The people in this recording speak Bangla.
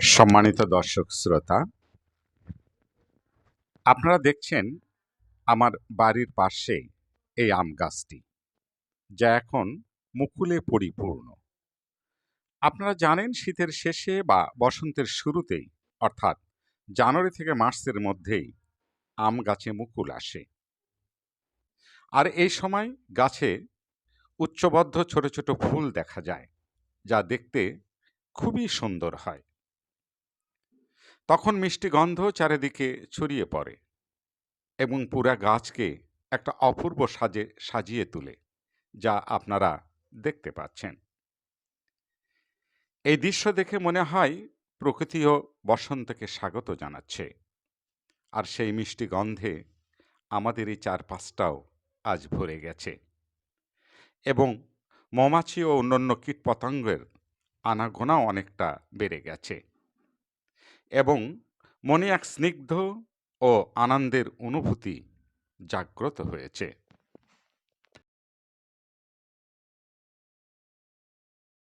সম্মানিত দর্শক শ্রোতা, আপনারা দেখছেন আমার বাড়ির পাশে এই আম গাছটি, যা এখন মুকুলে পরিপূর্ণ। আপনারা জানেন শীতের শেষে বা বসন্তের শুরুতেই, অর্থাৎ জানুয়ারি থেকে মার্চের মধ্যেই আম গাছে মুকুল আসে। আর এই সময় গাছে উচ্চবদ্ধ ছোট ছোট ফুল দেখা যায়, যা দেখতে খুবই সুন্দর হয়। তখন মিষ্টি গন্ধ চারিদিকে ছড়িয়ে পড়ে এবং পুরা গাছকে একটা অপূর্ব সাজে সাজিয়ে তোলে, যা আপনারা দেখতে পাচ্ছেন। এই দৃশ্য দেখে মনে হয় প্রকৃতিও বসন্তকে স্বাগত জানাচ্ছে। আর সেই মিষ্টি গন্ধে আমাদের এই চারপাশটাও আজ ভরে গেছে এবং মৌমাছি ও অন্যান্য কীটপতঙ্গের আনাগোনাও অনেকটা বেড়ে গেছে এবং মনে এক স্নিগ্ধ ও আনন্দের অনুভূতি জাগ্রত হয়েছে।